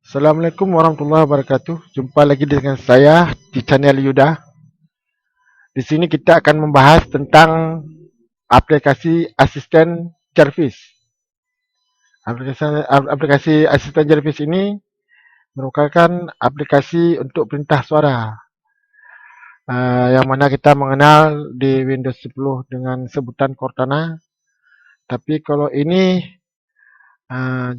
Assalamualaikum warahmatullahi wabarakatuh. Jumpa lagi dengan saya di channel Yuda. Di sini kita akan membahas tentang aplikasi asisten Jarvis. Aplikasi asisten Jarvis ini merupakan aplikasi untuk perintah suara, yang mana kita mengenal di Windows 10 dengan sebutan Cortana. Tapi kalau ini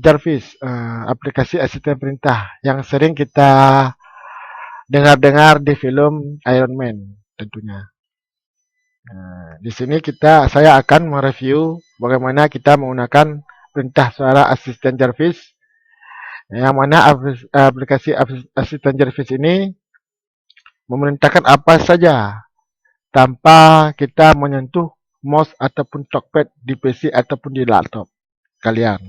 Jarvis, aplikasi asisten perintah yang sering kita dengar-dengar di film Iron Man tentunya. Di sini saya akan mereview bagaimana kita menggunakan perintah suara asisten Jarvis, yang mana aplikasi asisten Jarvis ini memerintahkan apa saja tanpa kita menyentuh mouse ataupun trackpad di PC ataupun di laptop kalian.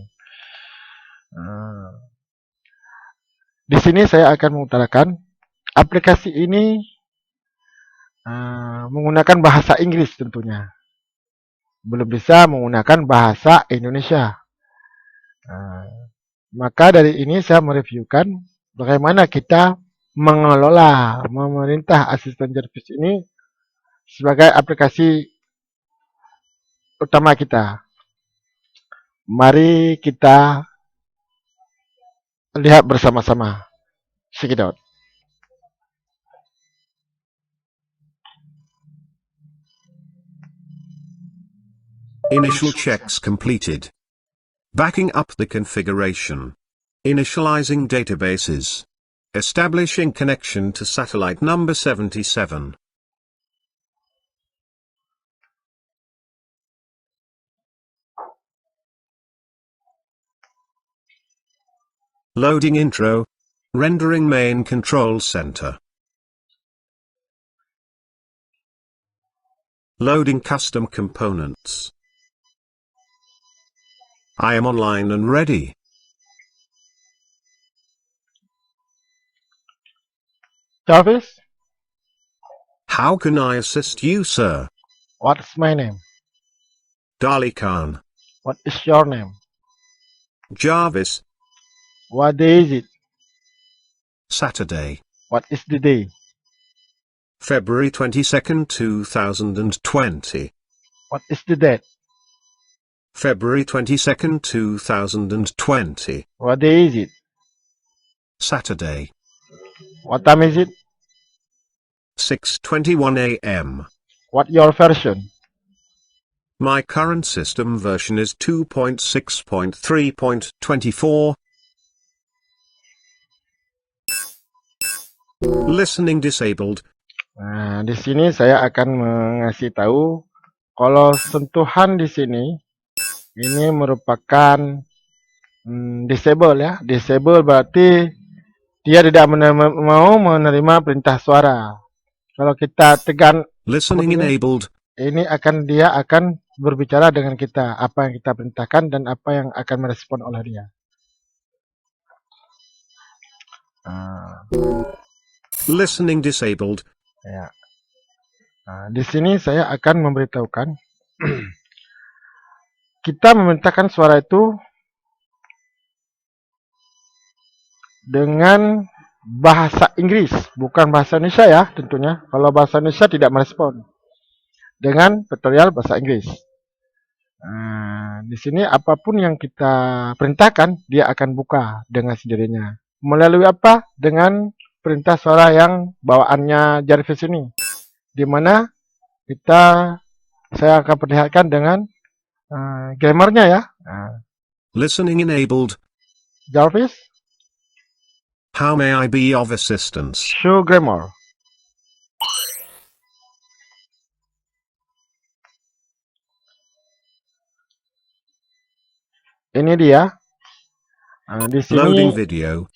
Di sini saya akan mengutarakan aplikasi ini menggunakan bahasa Inggris tentunya. Belum bisa menggunakan bahasa Indonesia. Maka dari ini saya mereviewkan bagaimana kita mengelola, memerintah asisten Jarvis ini sebagai aplikasi utama kita. Mari kita lihat bersama-sama. Check it out. Initial checks completed. Backing up the configuration. Initializing databases. Establishing connection to satellite number 77. Loading intro. Rendering main control center. Loading custom components. I am online and ready. Jarvis, How can I assist you, sir? what's my name? Dali Khan. What is your name? Jarvis. What day is it? Saturday. What is the day? February 22nd, 2020. What is the date? February 22nd, 2020. What day is it? Saturday. What time is it? 6:21 a.m. What your version? My current system version is 2.6.3.24. Listening disabled. Nah, di sini saya akan mengasih tahu kalau sentuhan di sini ini merupakan disable ya. Disable berarti dia tidak mau menerima perintah suara. Kalau kita tekan Listening enabled. ini dia akan berbicara dengan kita, apa yang kita perintahkan dan apa yang akan merespon oleh dia. Listening disabled. Ya. Nah, di sini saya akan memberitahukan kita memerintahkan suara itu dengan bahasa Inggris, bukan bahasa Indonesia ya tentunya. Kalau bahasa Indonesia tidak merespon. Dengan vektorial bahasa Inggris. Di sini apapun yang kita perintahkan, dia akan buka dengan sendirinya. Melalui apa? Dengan perintah suara yang bawaannya Jarvis ini. Di mana saya akan perlihatkan dengan grammarnya ya. Listening enabled. Jarvis, how may I be of assistance? Show grammar. Ini dia. Di sini loading video.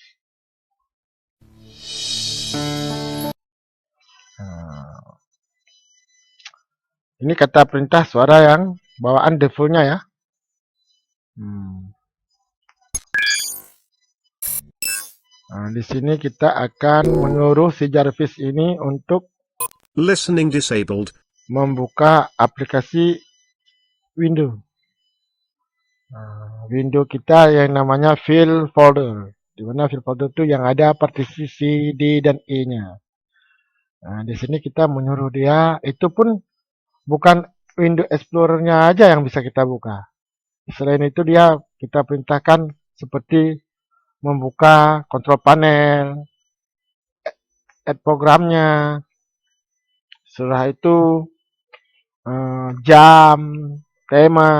Ini kata perintah suara yang bawaan defaultnya ya. Di sini kita akan menyuruh si Jarvis ini untuk listening disabled. Membuka aplikasi Windows. Windows kita yang namanya file folder. di mana file folder itu yang ada partisi C, D, dan E-nya. Nah, di sini kita menyuruh dia, itu pun bukan Windows Explorer-nya aja yang bisa kita buka. Selain itu dia kita perintahkan seperti membuka kontrol panel, add programnya, setelah itu jam, tema,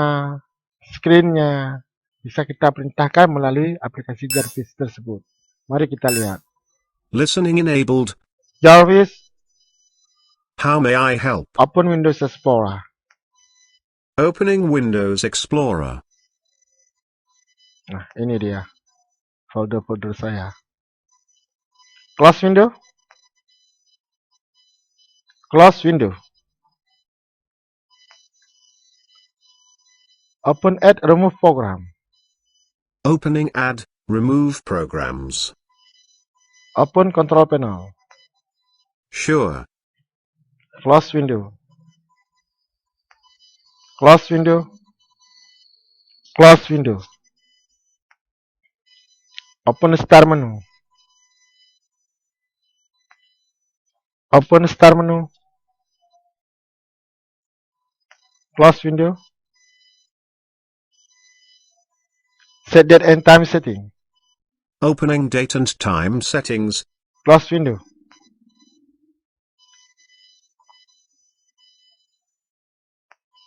screen-nya bisa kita perintahkan melalui aplikasi Jarvis tersebut. Mari kita lihat. Listening enabled. Jarvis, How may I help? open Windows Explorer. Opening Windows Explorer. Nah, ini dia folder-folder saya. Close window. Close window. Open add remove program. Opening add, remove programs. Open control panel. Sure. Close window. Close window. Close window. Open start menu. Open start menu. Close window. Set date and time setting. Opening date and time settings. Close window.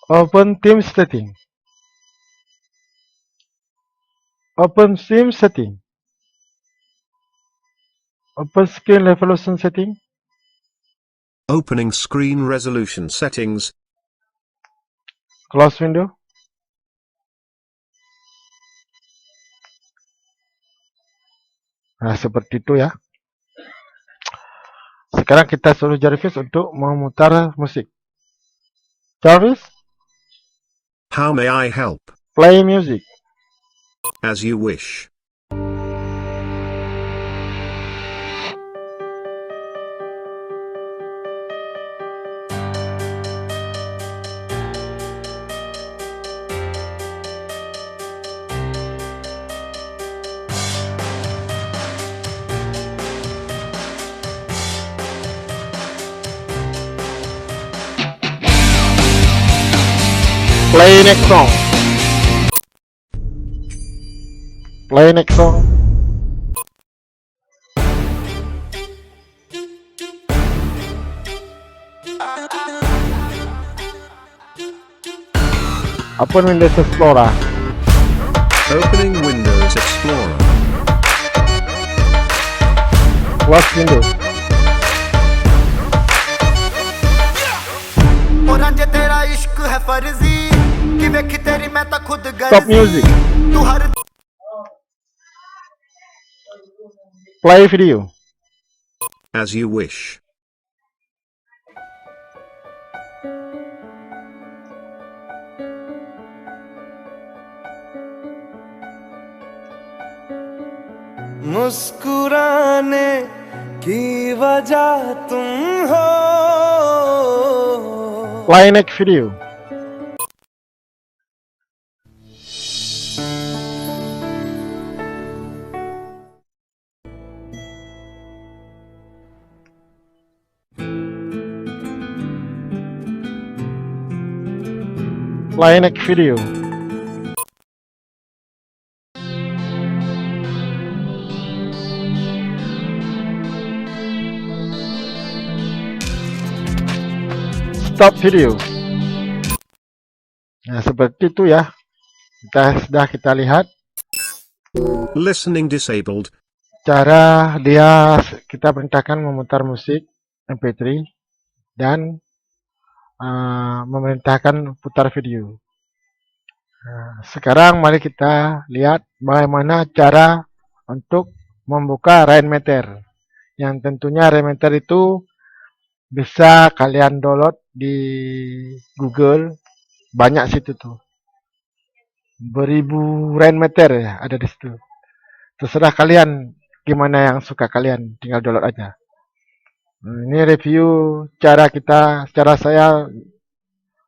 Open theme setting. Open theme setting. Open screen resolution setting. Opening screen resolution settings. Close window. Nah, seperti itu ya. Sekarang kita suruh Jarvis untuk memutar musik. Jarvis, How may I help? play music. As you wish. Play next song. Play next song. Open Windows Explorer. Opening Windows Explorer. Close window. Stop music. Play video. As you wish. मुस्कुराने की वजह तुम हो. Play next video. Play next video. Stop video. Nah, seperti itu ya. Kita lihat Listening disabled. cara kita perintahkan memutar musik MP3 dan memerintahkan putar video. Nah, sekarang mari kita lihat bagaimana cara untuk membuka Rainmeter. Yang tentunya Rainmeter itu bisa kalian download di Google, banyak situ tuh. Beribu Rainmeter ya ada di situ. Terserah kalian gimana yang suka kalian, tinggal download aja. Ini review cara saya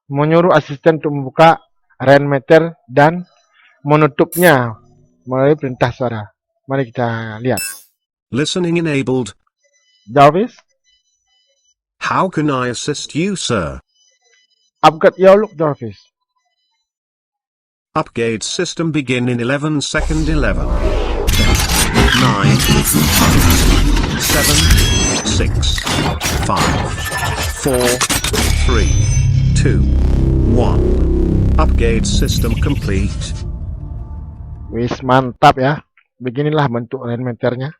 menyuruh asisten untuk membuka Rainmeter dan menutupnya melalui perintah suara. Mari kita lihat. Listening enabled. Jarvis, How can I assist you, sir? upgrade your look, Jarvis. Upgrade system begin in 11 second 11. 9, 7, 6, 5, 4, 3, 2, 1. Upgrade system complete. Wis, mantap ya. Beginilah bentuk Rainmakernya.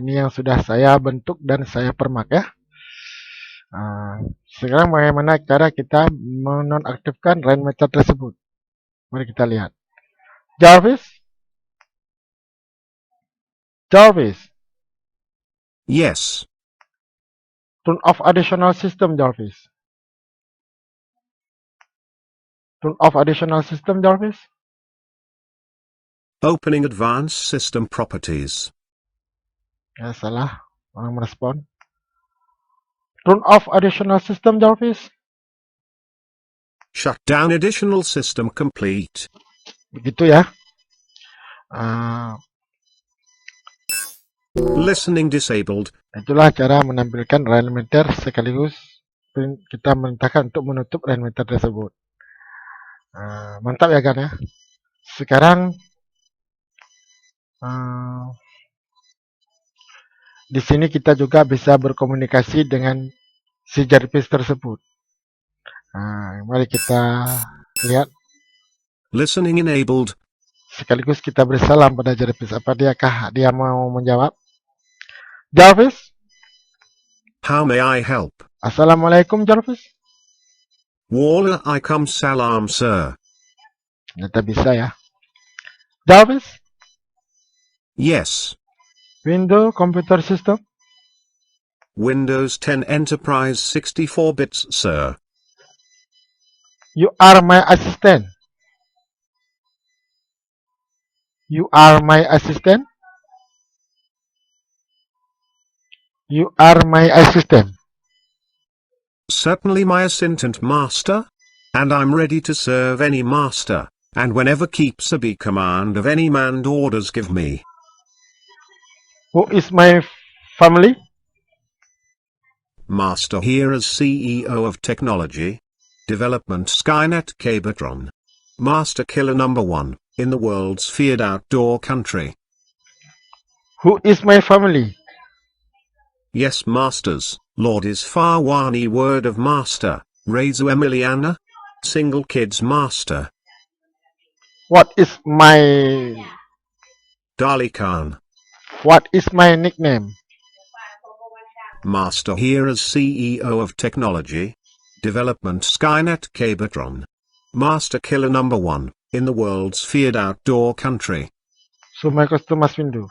Ini yang sudah saya bentuk dan saya permak ya. Sekarang bagaimana cara kita menonaktifkan Rainmaker tersebut? Mari kita lihat. Jarvis, Yes. turn off additional system, Jarvis. Turn off additional system, Jarvis. Opening advanced system properties. Ya, salah. Orang merespon. Turn off additional system, Jarvis. Shut down additional system complete. Begitu ya. Listening disabled. Itulah cara menampilkan Rainmaker sekaligus kita merintahkan untuk menutup Rainmaker tersebut. Mantap ya kan ya. Sekarang di sini kita juga bisa berkomunikasi dengan si Jarvis tersebut. Mari kita lihat. Listening enabled. Sekaligus kita bersalam pada Jarvis. Apakah dia mau menjawab? Jarvis, How may I help? Assalamualaikum Jarvis. Waalaikum salam, sir. Ternyata bisa ya. Jarvis, Yes. Windows Computer System. Windows 10 Enterprise 64 bits, sir. You are my assistant. You are my assistant. You are my assistant. Certainly my assistant, master. And I'm ready to serve any master. And whenever keeps a be command of any man orders give me. Who is my family? Master here as CEO of Technology Development Skynet Cabertron. Master killer number 1, in the world's feared outdoor country. Who is my family? Yes, masters, Lord is Farwani word of master, Rezu Emiliana. Single kids master. What is my Dali Khan. What is my nickname? Master here as CEO of Technology Development Skynet Cabertron. Master killer number 1, in the world's feared outdoor country. So my customers window.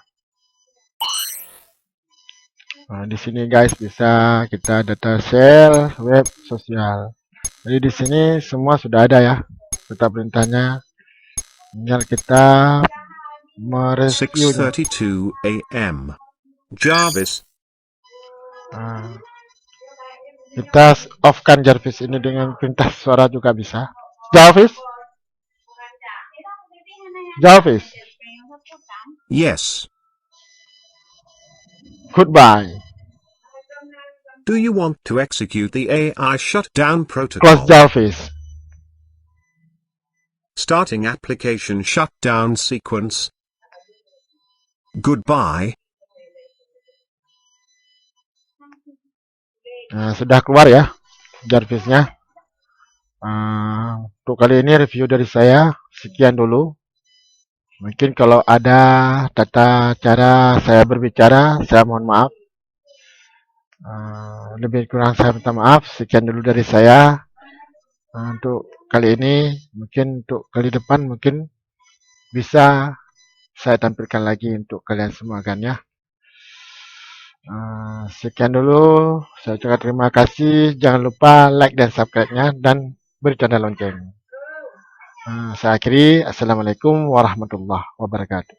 Di sini guys bisa kita data share web sosial. Jadi di sini semua sudah ada ya. Kita perintahnya. Tinggal kita mereview. 6:32 AM. Jarvis. Kita off-kan Jarvis ini dengan perintah suara juga bisa. Jarvis. Jarvis. Yes. Goodbye. Do you want to execute the AI shutdown protocol? Close Jarvis. Starting application shutdown sequence. Goodbye. Sudah keluar ya Jarvisnya. Untuk kali ini review dari saya sekian dulu. Mungkin kalau ada tata cara saya berbicara, saya mohon maaf. Lebih kurang saya minta maaf. Sekian dulu dari saya. Untuk kali ini, mungkin untuk kali depan mungkin bisa saya tampilkan lagi untuk kalian semua kan ya. Sekian dulu. Saya ucapkan terima kasih. Jangan lupa like dan subscribe-nya dan beri tanda lonceng. Saya akhiri. Assalamualaikum warahmatullahi wabarakatuh.